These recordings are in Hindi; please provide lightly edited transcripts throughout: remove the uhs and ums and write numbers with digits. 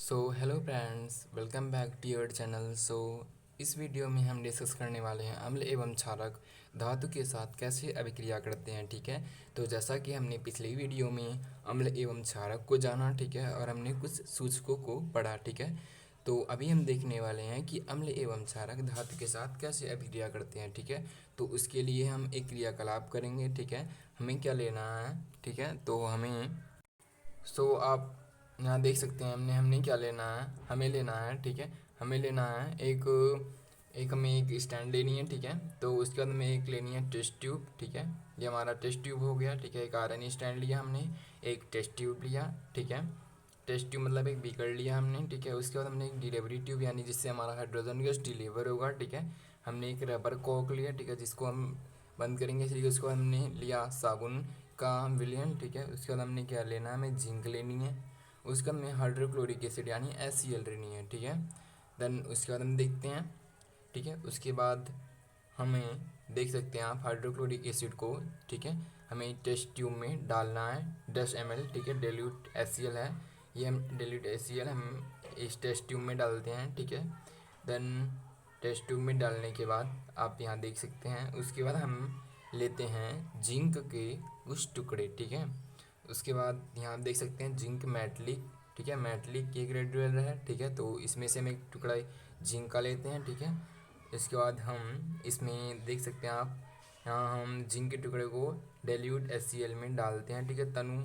So hello friends, welcome back to your channel. इस वीडियो में हम डिस्कस करने वाले हैं अम्ल एवं क्षारक धातु के साथ कैसे अभिक्रिया करते हैं। ठीक है, तो जैसा कि हमने पिछली वीडियो में अम्ल एवं क्षारक को जाना, ठीक है, और हमने कुछ सूचकों को पढ़ा। ठीक है, तो अभी हम देखने वाले हैं कि अम्ल एवं क्षारक धातु के साथ कैसे अभिक्रिया करते हैं। ठीक है, तो उसके लिए हम एक क्रियाकलाप करेंगे। ठीक है, हमें क्या लेना है। ठीक है, तो हमें आप यहाँ देख सकते हैं हमने क्या लेना है, हमें लेना है। ठीक है, हमें लेना है एक एक हमें एक स्टैंड लेनी है। ठीक है, तो उसके बाद हमें एक लेनी है टेस्ट ट्यूब। ठीक है, ये हमारा टेस्ट ट्यूब हो गया। ठीक है, एक आयरन स्टैंड लिया हमने, एक टेस्ट ट्यूब लिया। ठीक है, टेस्ट ट्यूब मतलब एक बीकर लिया हमने। ठीक है, उसके बाद हमने एक डिलीवरी ट्यूब यानी जिससे हमारा हाइड्रोजन गैस डिलीवर होगा। ठीक है, हमने एक रबर कॉक लिया। ठीक है, जिसको हम बंद करेंगे। ठीक है, उसको हमने लिया साबुन का विलयन। ठीक है, उसके बाद हमने क्या लेना है, हमें जिंक लेनी है। उसका हमें हाइड्रोक्लोरिक एसिड यानी HCl लेनी है। ठीक है, देन उसके बाद हम देखते हैं। ठीक है, उसके बाद हमें देख सकते हैं आप हाइड्रोक्लोरिक एसिड को। ठीक है, हमें टेस्ट ट्यूब में डालना है 10 ml। ठीक है, डेल्यूट HCl है, ये हम डेल्यूट HCl हम इस टेस्ट ट्यूब में डालते हैं। ठीक है, देन टेस्ट ट्यूब में डालने के बाद आप यहाँ देख सकते हैं, उसके बाद हम लेते हैं जिंक के कुछ टुकड़े। ठीक है, उसके बाद यहाँ आप देख सकते हैं जिंक मेटलिक। ठीक है, मेटलिक एक रेड है। ठीक है, तो इसमें से हम एक टुकड़ा जिंक का लेते हैं। ठीक है, इसके बाद हम इसमें देख सकते हैं आप, यहाँ हम जिंक के टुकड़े को डेल्यूट HCl में डालते हैं। ठीक है, तनु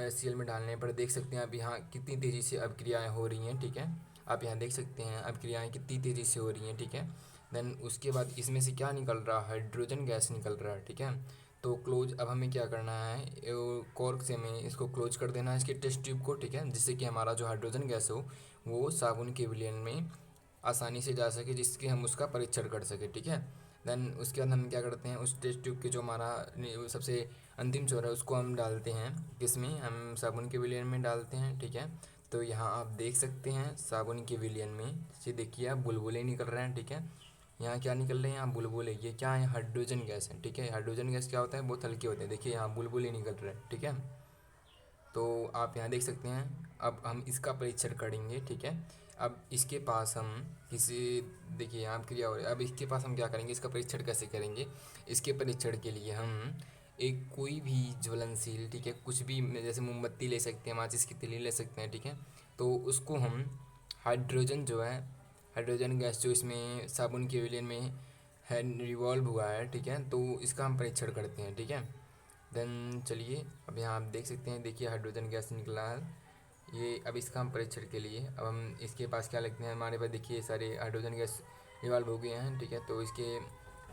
HCl में डालने पर देख सकते हैं आप यहाँ कितनी तेज़ी से अभिक्रियाएँ हो रही हैं। ठीक है, आप यहाँ देख सकते हैं अभिक्रियाएँ कितनी तेज़ी से हो रही हैं। ठीक है, देन उसके बाद इसमें से क्या निकल रहा है, हाइड्रोजन गैस निकल रहा है। ठीक है, तो क्लोज अब हमें क्या करना है, कॉर्क से हमें इसको क्लोज कर देना है इसके टेस्ट ट्यूब को। ठीक है, जिससे कि हमारा जो हाइड्रोजन गैस हो वो साबुन के विलयन में आसानी से जा सके, जिसके हम उसका परीक्षण कर सके। ठीक है, देन उसके बाद हम क्या करते हैं, उस टेस्ट ट्यूब के जो हमारा सबसे अंतिम छोर है उसको हम डालते हैं किसमें, हम साबुन के विलयन में डालते हैं। ठीक है, तो यहाँ आप देख सकते हैं साबुन के विलयन में से देखिए आप बुलबुले निकल रहे हैं। ठीक है, यहाँ क्या निकल रहे हैं, यहाँ बुलबुले, ये क्या है, हाइड्रोजन गैस है। ठीक है, हाइड्रोजन गैस क्या होता है, बहुत हल्के होते हैं। देखिए यहाँ बुलबुले निकल रहे हैं। ठीक है, तो आप यहाँ देख सकते हैं। अब हम इसका परीक्षण करेंगे। ठीक है, अब इसके पास हम किसी, देखिए यहाँ क्रिया हो रही है। अब इसके पास हम क्या करेंगे, इसका परीक्षण कैसे करेंगे। इसके परीक्षण के लिए हम एक कोई भी ज्वलनशील, ठीक है, कुछ भी, जैसे मोमबत्ती ले सकते हैं, माचिस की तीली ले सकते हैं। ठीक है, तो उसको हम हाइड्रोजन जो है, हाइड्रोजन गैस जो इसमें साबुन के विलयन में है रिवॉल्व हुआ है। ठीक है, तो इसका हम परीक्षण करते हैं। ठीक है, देन चलिए अब यहाँ आप देख सकते हैं, देखिए हाइड्रोजन गैस निकला है ये। अब इसका हम परीक्षण के लिए अब हम इसके पास क्या लिखते हैं, हमारे पास देखिए सारे हाइड्रोजन गैस रिवॉल्व हो गए हैं। ठीक है, तो इसके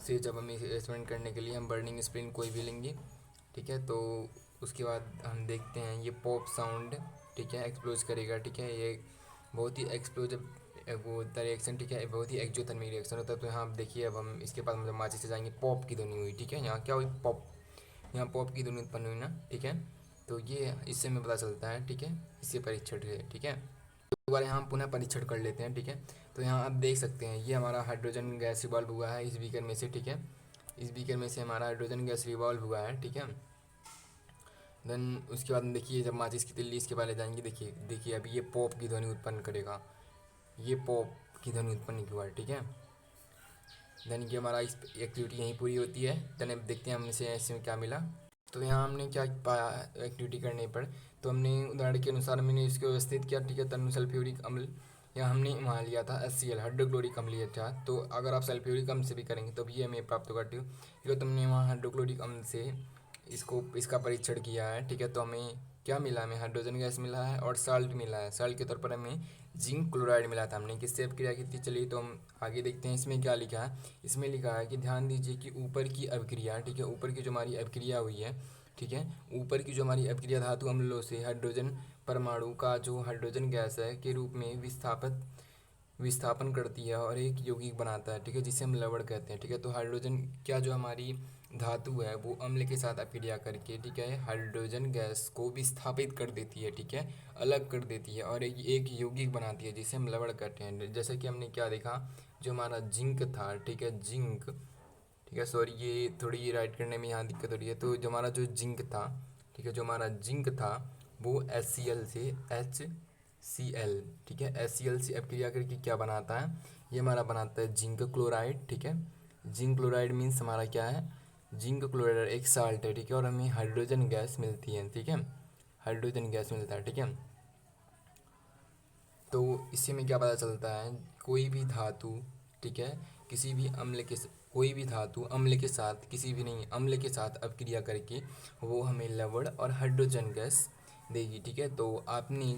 से जब हम एक्सपेरिमेंट करने के लिए हम बर्निंग स्प्रिंग कोई भी लेंगे। ठीक है, तो उसके बाद हम देखते हैं ये पॉप साउंड, ठीक है, एक्सप्लोज करेगा। ठीक है, ये बहुत ही एक्सप्लोजिव वो होता है रिएक्शन। ठीक है, बहुत ही एक्जोथर्मिक रिएक्शन होता है। तो यहाँ आप देखिए, अब हम इसके पास मतलब माचिस से जाएंगे, पॉप की ध्वनि हुई। ठीक है, यहाँ क्या हुई, पॉप, यहाँ पॉप की ध्वनि उत्पन्न हुई ना। ठीक है, तो ये इससे हमें पता चलता है। ठीक है, इससे परीक्षण है। ठीक है, तो एक बार यहाँ हम पुनः परीक्षण कर लेते हैं। ठीक है, तो यहाँ आप देख सकते हैं ये हमारा हाइड्रोजन गैस रिवॉल्व हुआ है इस बीकर में से। ठीक है, इस बीकर में से हमारा हाइड्रोजन गैस रिवॉल्व हुआ है। ठीक है, देन उसके बाद देखिए जब माचिस की तिल्ली इसके पहले जाएंगे, देखिए देखिए अभी ये पॉप की ध्वनि उत्पन्न करेगा, ये पॉप की ध्वनि उत्पन्न हुआ है। ठीक है, देन कि हमारा इस एक्टिविटी यहीं पूरी होती है। देन अब देखते हैं हमसे इसमें क्या मिला। तो यहाँ हमने क्या पाया एक्टिविटी करने पर, तो हमने उदाहरण के अनुसार मैंने इसको व्यवस्थित किया। ठीक है, तनु सल्फ्यूरिक अम्ल, या हमने वहाँ लिया था HCl हाइड्रोक्लोरिक अम्ल लिया था। तो अगर आप सल्फ्यूरिक अम्ल से भी करेंगे तो भी हमें प्राप्त होगा। ठीक है, तो तुमने वहाँ हाइड्रोक्लोरिक अम्ल से इसका परीक्षण किया है। ठीक है, तो हमें क्या मिला, हमें हाइड्रोजन गैस मिला है और साल्ट मिला है। साल्ट के तौर पर हमें जिंक क्लोराइड मिला था। हमने किससे अभिक्रिया की थी, चलिए तो हम आगे देखते हैं इसमें क्या लिखा है। इसमें लिखा है कि ध्यान दीजिए कि ऊपर की अभिक्रिया, ठीक है, ऊपर की जो हमारी अभिक्रिया हुई है, ठीक है, ऊपर की जो हमारी अभिक्रिया धातु अम्लों से हाइड्रोजन परमाणु का जो हाइड्रोजन गैस है के रूप में विस्थापन करती है और एक यौगिक बनाता है। ठीक है, जिसे हम लवण कहते हैं। ठीक है, तो हाइड्रोजन क्या जो हमारी धातु है वो अम्ल के साथ अभिक्रिया करके, ठीक है, हाइड्रोजन गैस को विस्थापित कर देती है। ठीक है, अलग कर देती है और एक यौगिक बनाती है जिसे हम लवण कहते हैं। जैसे कि हमने क्या देखा, जो हमारा जिंक था, ठीक है, जिंक, ठीक है, सॉरी ये थोड़ी राइट करने में यहाँ दिक्कत हो रही है। तो जो हमारा जो जिंक था, ठीक है, जो हमारा जिंक था वो HCl से Cl, ठीक है। HCl से अभिक्रिया करके क्या बनाता है, ये हमारा बनाता है जिंक क्लोराइड, ठीक है। जिंक क्लोराइड मीन्स हमारा क्या है, जिंक क्लोराइड एक साल्ट है, ठीक है, और हमें हाइड्रोजन गैस मिलती है, ठीक है, हाइड्रोजन गैस मिलता है, ठीक है। तो इससे हमें क्या पता चलता है, कोई भी धातु, ठीक है, किसी भी अम्ल के कोई भी धातु अम्ल के साथ, किसी भी नहीं, अम्ल के साथ अपक्रिया करके वो हमें लवण और हाइड्रोजन गैस देगी, ठीक है। तो आपने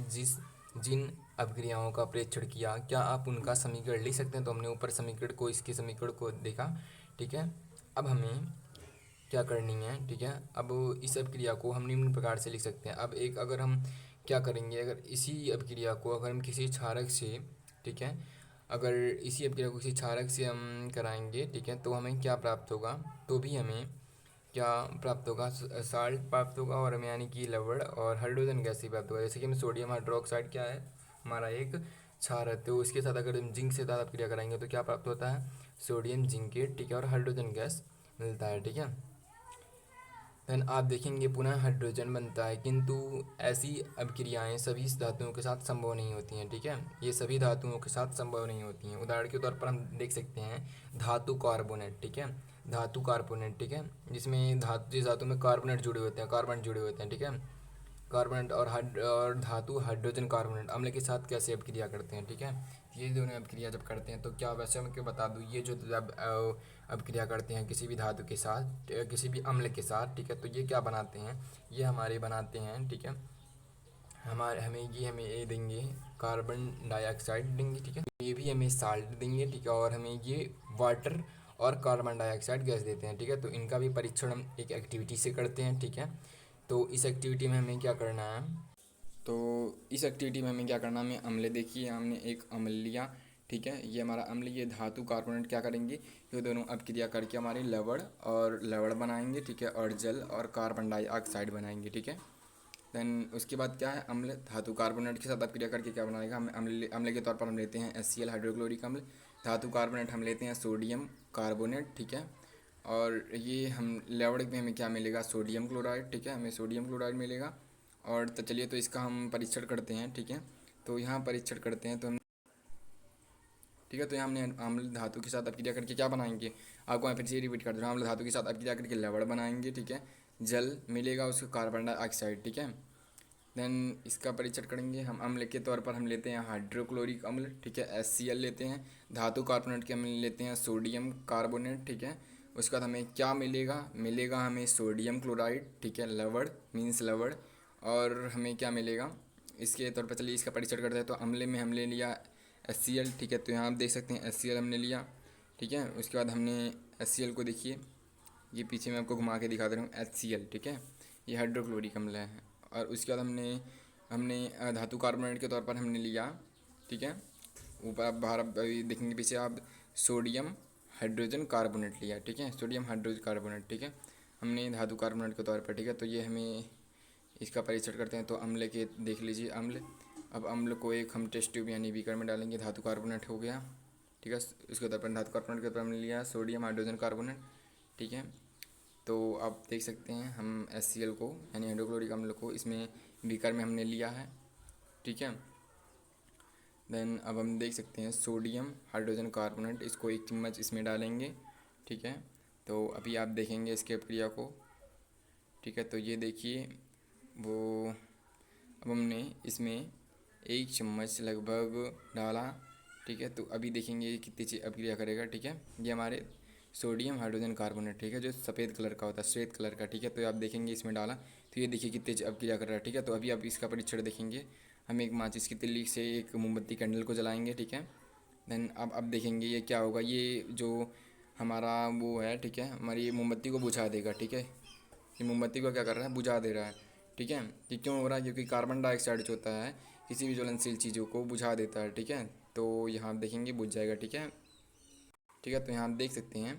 जिन अपक्रियाओं का प्रेक्षण किया, क्या आप उनका समीकरण लिख सकते हैं? तो हमने ऊपर समीकरण को, इसके समीकरण को देखा, ठीक है। अब हमें क्या करनी है, ठीक है। अब इस अभिक्रिया को हम निम्न प्रकार से लिख सकते हैं। अब एक अगर हम क्या करेंगे, अगर इसी अभिक्रिया को अगर हम किसी क्षारक से, ठीक है, अगर इसी अभिक्रिया को किसी क्षारक से हम कराएंगे, ठीक है, तो हमें क्या प्राप्त होगा, तो भी हमें क्या प्राप्त होगा, साल्ट प्राप्त होगा, और हमें यानी कि लवण और हाइड्रोजन गैस ही प्राप्त होगा। जैसे कि हम सोडियम हाइड्रोक्साइड क्या है, हमारा एक क्षार है, तो उसके साथ अगर हम जिंक से साथ अभिक्रिया कराएंगे तो क्या प्राप्त होता है, सोडियम जिंकेट, ठीक है, और हाइड्रोजन गैस मिलता है, ठीक है। देन आप देखेंगे पुनः हाइड्रोजन बनता है, किंतु ऐसी अभिक्रियाएं सभी धातुओं के साथ संभव नहीं होती हैं, ठीक है। ये सभी धातुओं के साथ संभव नहीं होती हैं। उदाहरण के तौर पर हम देख सकते हैं धातु कार्बोनेट, ठीक है, धातु कार्बोनेट, ठीक है, जिसमें जिस धातु में कार्बोनेट जुड़े होते हैं, कार्बन जुड़े होते हैं, ठीक है। कार्बोनेट और धातु हाइड्रोजन कार्बोनेट अम्ल के साथ कैसे अभिक्रिया करते हैं, ठीक है। ये दोनों अभिक्रिया जब करते हैं तो क्या, वैसे मैं क्यों बता दूँ, ये जो जब अभिक्रिया करते हैं किसी भी धातु के साथ, किसी भी अम्ल के साथ, ठीक है, तो ये क्या बनाते हैं, ये हमारे बनाते हैं, ठीक है, हमें ये देंगे कार्बन डाइऑक्साइड देंगे, ठीक है, ये भी हमें साल्ट देंगे, ठीक है, और हमें ये वाटर और कार्बन डाइऑक्साइड गैस देते हैं, ठीक है। तो इनका भी परीक्षण हम एक एक्टिविटी से करते हैं, ठीक है। तो इस एक्टिविटी में हमें क्या करना है, तो इस एक्टिविटी में हमें क्या करना है, हमें अम्ल, देखिए हमने एक अम्ल लिया, ठीक है, ये हमारा अम्ल, ये धातु कार्बोनेट क्या करेंगे, ये दोनों अपक्रिया करके हमारे लवण बनाएंगे, ठीक है, और जल और कार्बन डाइऑक्साइड बनाएंगे, ठीक है। देन उसके बाद क्या है, अम्ल धातु कार्बोनेट के साथ अपक्रिया करके क्या बनाएगा, हम अम्ल के तौर पर हम लेते हैं HCl हाइड्रोक्लोरिक अम्ल, धातु कार्बोनेट हम लेते हैं सोडियम कार्बोनेट, ठीक है, और ये हम लवण में हमें क्या मिलेगा, सोडियम क्लोराइड, ठीक है, हमें सोडियम क्लोराइड मिलेगा। और तो चलिए तो इसका हम परीक्षण करते हैं, ठीक है। तो यहाँ परीक्षण करते हैं तो हम, ठीक है, तो यहाँ हमने अम्ल धातु के साथ अपक्रिया करके क्या बनाएंगे, आपको मैं फिर से रिपीट कर दे रहा हूँ, अम्ल धातु के साथ अपक्रिया करके लवण बनाएंगे, ठीक है, जल मिलेगा उसको कार्बन डाइऑक्साइड, ठीक है। देन इसका परीक्षण करेंगे हम, अम्ल के तौर पर हम लेते हैं हाइड्रोक्लोरिक अम्ल, ठीक है, HCl लेते हैं, धातु कार्बोनेट के अम्ल लेते हैं सोडियम कार्बोनेट, ठीक है। उसके बाद हमें क्या मिलेगा हमें सोडियम क्लोराइड, ठीक है, लवण मीन्स लवण, और हमें क्या मिलेगा इसके तौर पर, चलिए इसका परीक्षण करते हैं। तो अम्ल में हमने लिया HCl, ठीक है, तो यहाँ आप देख सकते हैं HCl हमने लिया, ठीक है। उसके बाद हमने HCl को देखिए, ये पीछे मैं आपको घुमा के दिखा दे रहा हूँ, HCl, ठीक है, ये हाइड्रोक्लोरिक अम्ल है। और उसके बाद हमने हमने धातु कार्बोनेट के तौर पर हमने लिया, ठीक है, ऊपर आप बाहर आप अभी देखेंगे पीछे आप, सोडियम हाइड्रोजन कार्बोनेट लिया, ठीक है, सोडियम हाइड्रोजन कार्बोनेट, ठीक है, हमने धातु कार्बोनेट के तौर पर, ठीक है। तो ये हमें इसका परीक्षण करते हैं, तो अम्ल के देख लीजिए अम्ल, अब अम्ल को एक हम टेस्ट ट्यूब यानी बीकर में डालेंगे, धातु कार्बोनेट हो गया, ठीक है। उसके तौर पर धातु कार्बोनेट के तौर पर हमने लिया सोडियम हाइड्रोजन कार्बोनेट, ठीक है। तो आप देख सकते हैं हम HCl को यानी हाइड्रोक्लोरिक अम्ल को इसमें बीकर में हमने लिया है, ठीक है। देन अब हम देख सकते हैं सोडियम हाइड्रोजन कार्बोनेट, इसको एक चम्मच इसमें डालेंगे, ठीक है। तो अभी आप देखेंगे इसके प्रक्रिया को, ठीक है। तो ये देखिए वो, अब हमने इसमें एक चम्मच लगभग डाला, ठीक है। तो अभी देखेंगे ये कितनी चीज अभिक्रिया करेगा, ठीक है। ये हमारे सोडियम हाइड्रोजन कार्बोनेट, ठीक है, जो सफ़ेद कलर का होता है, श्वेत कलर का, ठीक है। तो आप देखेंगे इसमें डाला, तो ये देखिए कितनी अभिक्रिया कर रहा है, ठीक है। तो अभी आप इसका परीक्षण देखेंगे, हम एक माचिस की तिल्ली से एक मोमबत्ती कैंडल को जलाएंगे, ठीक है। देन अब देखेंगे ये क्या होगा, ये जो हमारा वो है, ठीक है, हमारी ये मोमबत्ती को बुझा देगा, ठीक है। ये मोमबत्ती को क्या कर रहा है, बुझा दे रहा है, ठीक है। ये क्यों हो रहा है, क्योंकि कार्बन डाइऑक्साइड जो होता है किसी भी ज्वलनशील चीज़ों को बुझा देता है, ठीक है। तो यहाँ आप देखेंगे बुझ जाएगा, ठीक है, ठीक है। तो यहाँ आप देख सकते हैं,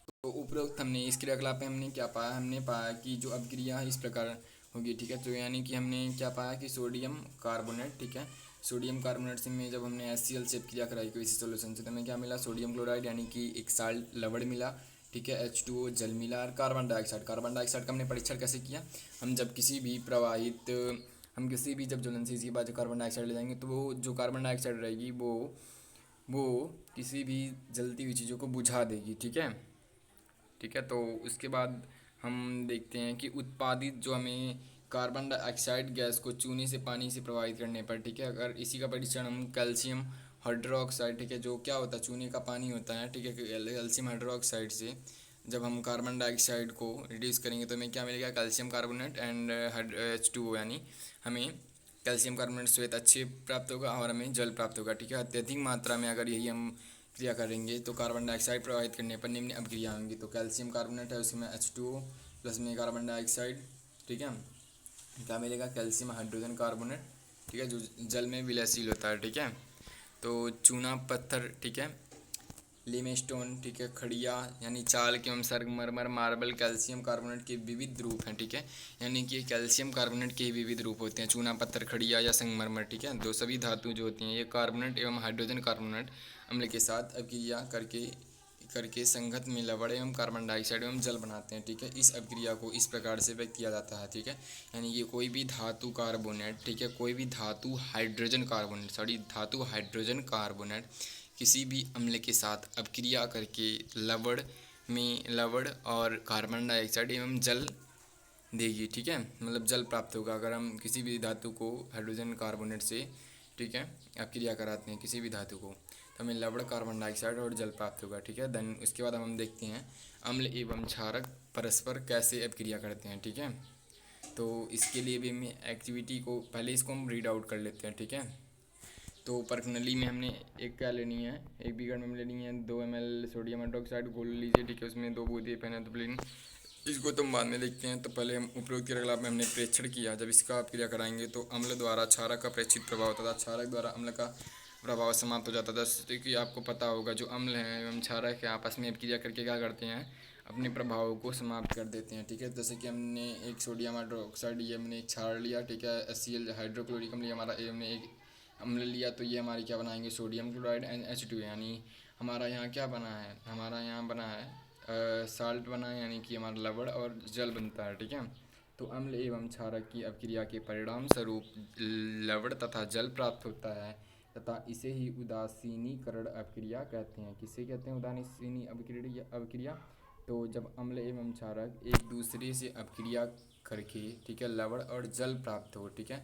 तो उपरोक्त हमने इस क्रियाकलाप में हमने क्या पाया, हमने पाया कि जो अभिक्रिया है इस प्रकार होगी, ठीक है। तो यानी कि हमने क्या पाया कि सोडियम कार्बोनेट, ठीक है, सोडियम कार्बोनेट से में जब हमने HCl से क्रिया कराई कोई इसी सोल्यूशन से, तो हमें क्या मिला, सोडियम क्लोराइड यानी कि एक साल्ट लवण मिला, ठीक है, H2O जल मिला, और कार्बन डाइऑक्साइड का हमने परीक्षण कैसे किया, हम जब किसी भी प्रवाहित हम किसी भी जब ज्वलनशील के बाद जो कार्बन डाइऑक्साइड ले जाएंगे तो वो जो कार्बन डाइऑक्साइड रहेगी वो किसी भी जलती हुई चीज़ों को बुझा देगी। ठीक है, ठीक है। तो उसके बाद हम देखते हैं कि उत्पादित जो हमें कार्बन डाइऑक्साइड गैस को चूने से पानी से प्रभावित करने पर, ठीक है, अगर इसी का परीक्षण हम कैल्शियम हाइड्रोक्साइड, ठीक है, जो क्या होता है चूने का पानी होता है, ठीक है, कैल्शियम हाइड्रोक्साइड से जब हम कार्बन डाइऑक्साइड को रिड्यूस करेंगे तो हमें क्या मिलेगा, कैल्शियम कार्बोनेट एंड H2O, यानी हमें कैल्शियम कार्बोनेट श्वेत अच्छे प्राप्त होगा और हमें जल प्राप्त होगा। ठीक है, अत्यधिक मात्रा में अगर यही हम क्रिया करेंगे तो कार्बन डाइऑक्साइड प्रभावित करने पर निम्न अभिक्रिया होंगी। तो कैल्शियम कार्बोनेट है, उसमें H2O प्लस में कार्बन डाइऑक्साइड, ठीक है, क्या मिलेगा, कैल्शियम हाइड्रोजन कार्बोनेट, ठीक है, जो जल में विलयशील होता है। ठीक है, तो चूना पत्थर, ठीक है, लीमस्टोन, ठीक है, खड़िया यानी चाल एवं संगमरमर, मार्बल, कैल्शियम कार्बोनेट के विविध रूप हैं। ठीक है, यानी कि कैल्शियम कार्बोनेट के विविध रूप होते हैं, चूना पत्थर, खड़िया या संगमरमर। ठीक है, दो सभी धातु जो होती हैं ये कार्बोनेट एवं हाइड्रोजन कार्बोनेट अम्ल के साथ अभिक्रिया करके करके संगत में लवण एवं कार्बन डाइऑक्साइड एवं जल बनाते हैं। ठीक है, इस अभिक्रिया को इस प्रकार से व्यक्त किया जाता है। ठीक है, यानी कि कोई भी धातु कार्बोनेट, ठीक है, कोई भी धातु हाइड्रोजन कार्बोनेट, सॉरी धातु हाइड्रोजन कार्बोनेट किसी भी अम्ल के साथ अभिक्रिया करके लवण और कार्बन डाइऑक्साइड एवं जल देगी। ठीक है, मतलब जल प्राप्त होगा अगर हम किसी भी धातु को हाइड्रोजन कार्बोनेट से, ठीक है, अभिक्रिया कराते हैं किसी भी धातु को तो हमें लवण, कार्बन डाइऑक्साइड और जल प्राप्त होगा। ठीक है, देन उसके बाद हम देखते हैं अम्ल एवं क्षारक परस्पर कैसे अभिक्रिया करते हैं। ठीक है, तो इसके लिए भी हमें एक्टिविटी को पहले इसको हम रीड आउट कर लेते हैं। ठीक है, तो पर्सनली में हमने एक क्या लेनी है, एक बीकर में लेनी है 2 ml सोडियम हाइड्रोक्साइड घोल लीजिए। ठीक है, उसमें 2 बूंदे पेनाथोप्लिन, इसको तो हम बाद में देखते हैं। तो पहले हम उपरोक्त क्रियाकलाप में हमने प्रेक्षण किया, जब इसका क्रिया कराएंगे तो अम्ल द्वारा क्षारक का प्रेक्षित प्रभाव होता था, क्षारक द्वारा अम्ल का प्रभाव समाप्त हो जाता था। क्योंकि आपको पता होगा जो अम्ल हैं एवं क्षारक है आपस में क्रिया करके क्या करते हैं, अपने प्रभावों को समाप्त कर देते हैं। ठीक है, जैसे कि हमने एक सोडियम हाइड्रोक्साइड, ये हमने एक क्षार लिया, ठीक है, HCl हाइड्रोक्लोरिक अम्ल हमारा, ये हमने एक अम्ल लिया, तो ये हमारी क्या बनाएंगे, सोडियम क्लोराइड एंड H2, यानी हमारा यहाँ क्या बना है, हमारा यहाँ बना है साल्ट बना है, यानी कि हमारा लवण और जल बनता है। ठीक है, तो अम्ल एवं क्षारक की अपक्रिया के परिणाम स्वरूप लवण तथा जल प्राप्त होता है तथा इसे ही उदासीनीकरण अपक्रिया कहते हैं। किसे कहते हैं, उदासीनी अपक्रिया। तो जब अम्ल एवं क्षारक एक दूसरे से अपक्रिया करके, ठीक है, लवण और जल प्राप्त हो, ठीक है,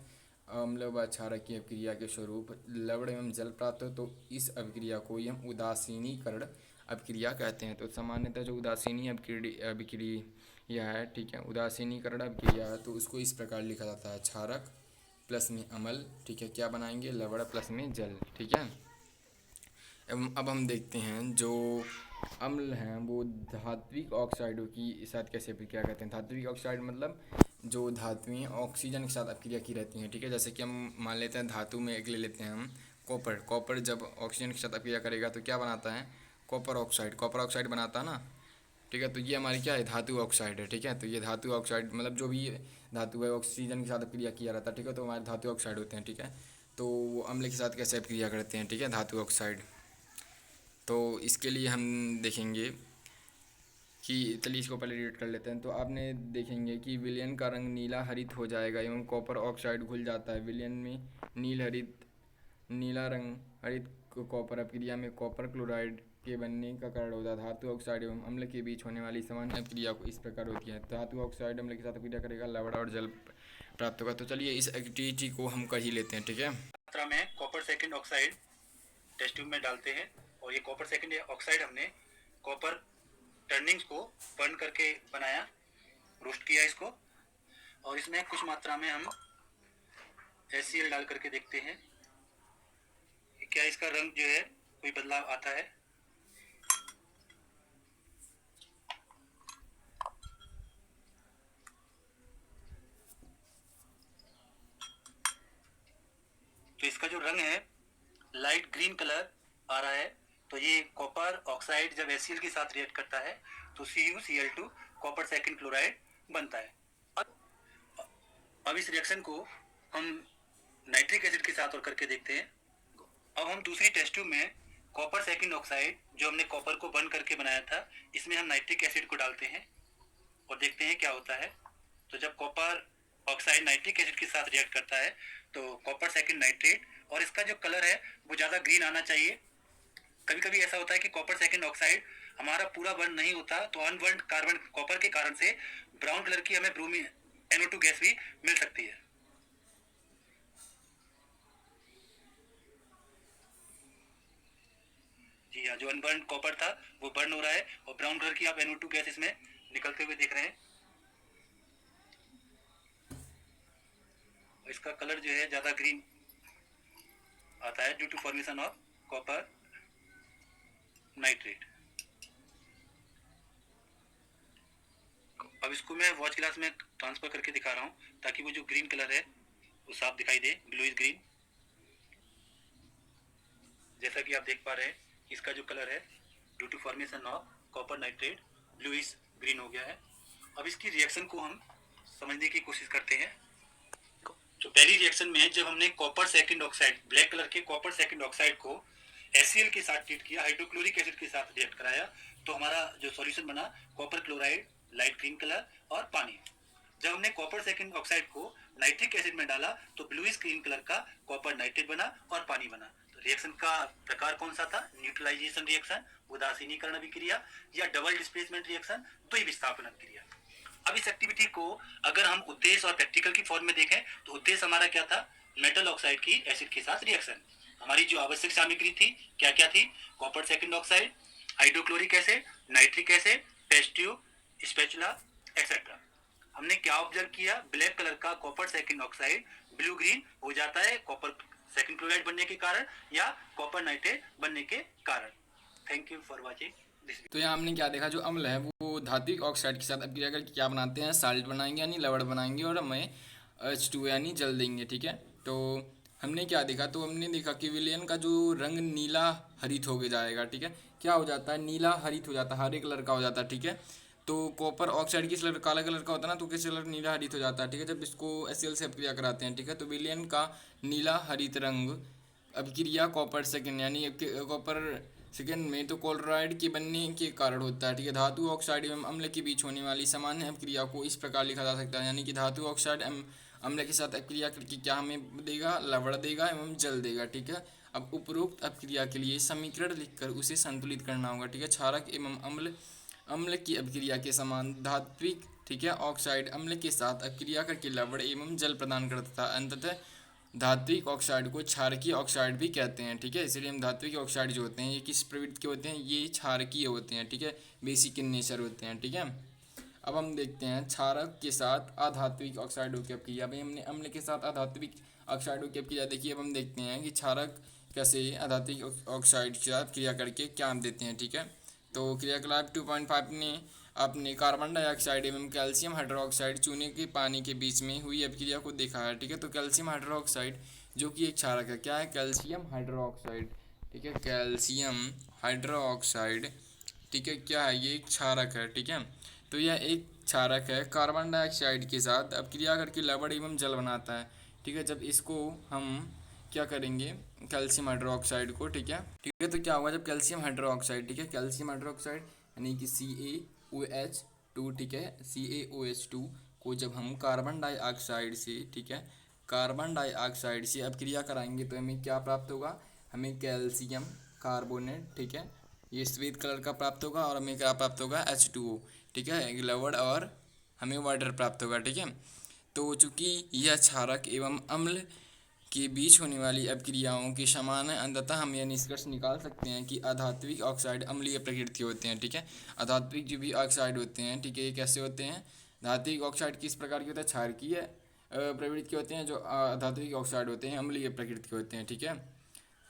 अम्ल व क्षारक की अभिक्रिया के स्वरूप लवण एवं जल प्राप्त हो तो इस अभिक्रिया को ही हम उदासीनीकरण अभिक्रिया कहते हैं। तो सामान्यतः जो उदासीनी अभिक्रिया है, ठीक है, उदासीनीकरण अभिक्रिया है, तो उसको इस प्रकार लिखा जाता है, क्षारक प्लस में अम्ल, ठीक है, क्या बनाएंगे, लवण प्लस में जल। ठीक है, एवं अब हम देखते हैं जो अम्ल हैं वो धात्विक ऑक्साइडों की साथ कैसे अभिक्रिया करते हैं। धात्विक ऑक्साइड मतलब जो धातुएं ऑक्सीजन के साथ अभिक्रिया की रहती हैं। ठीक है, जैसे कि हम मान लेते हैं धातु में एक ले लेते हैं हम कॉपर। कॉपर जब ऑक्सीजन के साथ अभिक्रिया करेगा तो क्या बनाता है, कॉपर ऑक्साइड बनाता है ना। ठीक है, तो ये हमारी क्या है, धातु ऑक्साइड है। ठीक है, तो ये धातु ऑक्साइड मतलब जो भी धातु है ऑक्सीजन के साथ अभिक्रिया किया रहता है। ठीक है, तो हमारे धातु ऑक्साइड होते हैं। ठीक है, तो वो अम्ल के साथ कैसे अभिक्रिया करते हैं, ठीक है, धातु ऑक्साइड। तो इसके लिए हम देखेंगे कि चलिए इसको पहले रीड कर लेते हैं। तो आपने देखेंगे कि विलयन का रंग नीला हरित हो जाएगा एवं कॉपर ऑक्साइड घुल जाता है। विलयन में नीला रंग हरित कॉपर अभिक्रिया में कॉपर क्लोराइड के बनने का कारण होता है। धातु ऑक्साइड एवं अम्ल के बीच होने वाली सामान्य अभिक्रिया को इस प्रकार होती है। धातु ऑक्साइड अम्ल के साथ अभिक्रिया करेगा, लवण और जल प्राप्त होगा। तो चलिए इस एक्टिविटी को हम कर ही लेते हैं। ठीक है, मात्रा में copper second oxide test tube में डालते हैं और ये कॉपर सेकंड ऑक्साइड हमने कॉपर टर्निंग्स को बर्न करके बनाया, रोस्ट किया इसको, और इसमें कुछ मात्रा में हम HCl डाल करके देखते हैं क्या इसका रंग जो है कोई बदलाव आता है। तो इसका जो रंग है लाइट ग्रीन कलर आ रहा है। तो ये कॉपर ऑक्साइड जब HCl के साथ रिएक्ट करता है तो CuCl2 कॉपर सेकंड क्लोराइड बनता है। अब इस रिएक्शन को हम नाइट्रिक एसिड के साथ और करके देखते हैं। अब हम दूसरी टेस्ट ट्यूब में कॉपर सेकंड ऑक्साइड जो हमने कॉपर को बर्न करके बनाया था, इसमें हम नाइट्रिक एसिड को डालते हैं और देखते हैं क्या होता है। तो जब कॉपर ऑक्साइड नाइट्रिक एसिड के साथ रिएक्ट करता है तो कॉपर सेकंड नाइट्रेट, और इसका जो कलर है वो ज़्यादा ग्रीन आना चाहिए। कभी कभी ऐसा होता है कि कॉपर सेकंड ऑक्साइड हमारा पूरा बर्न नहीं होता, तो अनबर्न कार्बन कॉपर के कारण से ब्राउन कलर की हमें ब्रोमीन NO2 गैस भी मिल सकती है। जी हाँ, जो अनबर्न कॉपर था वो बर्न हो रहा है और ब्राउन कलर की आप NO2 गैस इसमें निकलते हुए देख रहे हैं। और इसका कलर जो है ज़्यादा ग्रीन आता है due to formation of copper nitrate. अब इसको मैं वॉच ग्लास में ट्रांसफर करके दिखा रहा हूँ ताकि वो जो ग्रीन कलर है वो साफ दिखाई दे, ब्लूइश ग्रीन। जैसा कि आप देख पा रहे हैं कि इसका जो कलर है due to formation of copper nitrate bluish green हो गया है। अब इसकी रिएक्शन को हम समझने की कोशिश करते हैं। तो पहली रिएक्शन में जब हमने copper second oxide, black colour के कॉपर सेकंड ऑक्साइड को HCl के साथ ट्रीट किया, हाइड्रोक्लोरिक एसिड के साथ रिएक्ट कराया, तो हमारा जो सॉल्यूशन बना copper chloride, light green colour और पानी। जब हमने कॉपर सेकंड ऑक्साइड को नाइट्रिक एसिड में डाला तो ब्लूइश ग्रीन कलर का कॉपर नाइट्रेट बना और पानी बना। तो रिएक्शन का प्रकार कौन सा था? न्यूट्रलाइजेशन रिएक्शन, उदासीनीकरण अभिक्रिया, या डबल डिस्प्लेसमेंट रिएक्शन, द्विविस्थापन अभिक्रिया। अब इस एक्टिविटी को अगर हम उद्देश्य और प्रैक्टिकल की फॉर्म में देखें तो उद्देश्य हमारा क्या था? मेटल ऑक्साइड की एसिड के साथ रिएक्शन। हमारी जो आवश्यक सामग्री थी क्या क्या थी? Copper second oxide, hydrochloric acid, nitric acid, test tube, spatula etcetera. हमने क्या ऑब्जर्व किया? ब्लैक कलर का copper second oxide blue green हो जाता है कॉपर सेकंड क्लोराइड बनने के कारण या कॉपर नाइट्रेट बनने के कारण। Thank you for watching this. तो यहाँ हमने क्या देखा, जो अम्ल है वो धात्विक ऑक्साइड के साथ अभिक्रिया करके क्या बनाते हैं, साल्ट बनाएंगे यानी लवण बनाएंगे और हमें H2 यानी जल देंगे। ठीक है, तो हमने क्या देखा, तो हमने देखा कि विलयन का जो रंग नीला हरित हो जाएगा। ठीक है, क्या हो जाता है? नीला हरित हो जाता है, हरे कलर का हो जाता है। ठीक है, तो कॉपर ऑक्साइड किस कलर, काला कलर का होता है ना, तो किस कलर? नीला हरित हो जाता है। ठीक है, जब इसको HCl से अभिक्रिया कराते हैं। ठीक है, तो विलयन का नीला हरित रंग अभिक्रिया कॉपर सेकंड यानी कॉपर सेकंड में तो क्लोराइड के बनने के कारण होता है। ठीक है, धातु ऑक्साइड एवं अम्ल के बीच होने वाली सामान्य अभिक्रिया को इस प्रकार लिखा जा सकता है, यानी कि धातु ऑक्साइड अम्ल के साथ अभिक्रिया करके क्या हमें देगा? लवण देगा एवं जल देगा। ठीक है, अब उपरोक्त अभिक्रिया के लिए समीकरण लिखकर उसे संतुलित करना होगा। ठीक है, क्षारक एवं अम्ल अम्ल की अभिक्रिया के समान धात्विक, ठीक है, ऑक्साइड अम्ल के साथ अभिक्रिया करके लवण एवं जल प्रदान करता है। अंततः धात्विक ऑक्साइड को क्षारकीय ऑक्साइड भी कहते हैं। ठीक है, इसलिए हम धात्विक ऑक्साइड जो होते हैं ये किस प्रवृत्ति के होते हैं? ये क्षारकीय होते हैं। ठीक है, बेसिक इन नेचर होते हैं। ठीक है, अब हम देखते हैं क्षारक के साथ अधात्विक ऑक्साइडों की अभिक्रिया। भाई हमने अम्ल के साथ अधात्विक ऑक्साइडों की अभिक्रिया देखी। अब हम देखते हैं कि क्षारक कैसे अधात्विक ऑक्साइड के साथ क्रिया करके क्या हम देते हैं। ठीक है, तो क्रियाकलाप 2.5 ने आपने कार्बन डाइऑक्साइड एवं कैल्शियम हाइड्रोक्साइड चूने के पानी के बीच में हुई अभिक्रिया को देखा है। ठीक है, तो कैल्शियम हाइड्रोक्साइड जो कि एक क्षारक है, क्या है? Calcium hydroxide. ठीक है, कैल्शियम हाइड्रोक्साइड, ठीक है, क्या है? ये एक क्षारक है। ठीक है, तो यह एक क्षारक है, कार्बन डाइऑक्साइड के साथ अभिक्रिया करके लवण एवं जल बनाता है। ठीक है, जब इसको हम क्या करेंगे? कैल्शियम हाइड्रोक्साइड को, ठीक है, तो क्या होगा जब कैल्शियम हाइड्रोक्साइड, ठीक है, कैल्शियम हाइड्रोक्साइड यानी कि CaOH2, ठीक है, CaOH2 को जब हम कार्बन डाइऑक्साइड से, ठीक है, कार्बन डाइऑक्साइड से अभिक्रिया कराएंगे तो हमें क्या प्राप्त होगा? हमें कैल्शियम कार्बोनेट, ठीक है, ये श्वेत कलर का प्राप्त होगा और हमें क्या प्राप्त होगा? H2O, ठीक है, लवण और हमें वाटर प्राप्त होगा। ठीक है, तो चूंकि यह क्षारक एवं अम्ल के बीच होने वाली अभिक्रियाओं के समान है, अंततः हम यह निष्कर्ष निकाल सकते हैं कि अधात्विक ऑक्साइड अम्लीय प्रकृति होते हैं। ठीक है, अधात्विक जो भी ऑक्साइड होते हैं, ठीक है, ये कैसे होते हैं? धात्विक ऑक्साइड किस प्रकार के होते हैं? क्षारकीय प्रवृत्ति के होते हैं। जो अधात्विक ऑक्साइड होते हैं अम्लीय प्रकृति के होते हैं। ठीक है,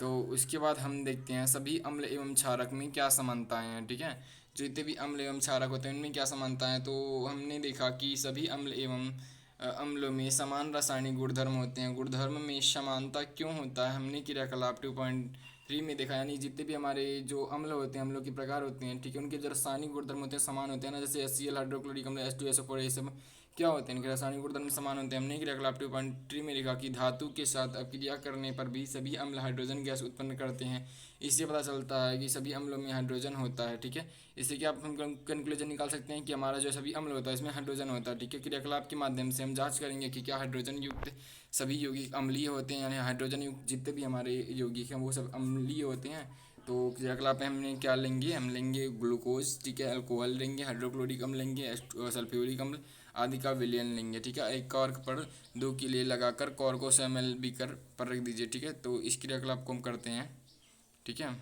तो उसके बाद हम देखते हैं सभी अम्ल एवं क्षारक में क्या समानताएं हैं। ठीक है, जो जितने भी अम्ल एवं क्षारक होते हैं उनमें क्या समानताएं हैं, तो हमने देखा कि सभी अम्ल एवं अम्लों में समान रासायनिक गुणधर्म होते हैं। गुणधर्म में समानता क्यों होता है? हमने क्रियाकलाप 2.3 में देखा, यानी जितने भी हमारे जो अम्ल होते हैं, अम्लों के प्रकार होते हैं, ठीक है, उनके जो रासायनिक गुणधर्म होते हैं समान होते हैं ना, जैसे HCl हाइड्रोक्लोरिक अम्ल, H2SO4, ये सब क्या होते हैं, इनके रासायनिक गुणधर्म समान होते हैं। हमने क्रियाकलाप 2.3 में लिखा कि धातु के साथ अभिक्रिया करने पर भी सभी अम्ल हाइड्रोजन गैस उत्पन्न करते हैं। इससे पता चलता है कि सभी अम्लों में हाइड्रोजन होता है, ठीक है। इससे क्या हम कंक्लूजन निकाल सकते हैं कि हमारा जो सभी अम्ल होता है इसमें हाइड्रोजन होता है, ठीक है। क्रियाकलाप के माध्यम से हम जांच करेंगे कि क्या हाइड्रोजन युक्त सभी यौगिक अम्लीय होते हैं, यानी हाइड्रोजन युक्त जितने भी हमारे यौगिक हैं वो सब अम्लीय होते हैं। तो क्रियाकलाप में हमने क्या लेंगे, हम लेंगे ग्लूकोज, ठीक है, अल्कोहल लेंगे, हाइड्रोक्लोरिक अम्ल लेंगे, सल्फ्यूरिक अम्ल आदि का विलयन लेंगे, ठीक है। एक कॉर्क पर 2 के लिए लगाकर कॉर्क को 100 ml बीकर पर रख दीजिए, ठीक है। तो इस क्रियाकलाप को हम करते हैं, ठीक है।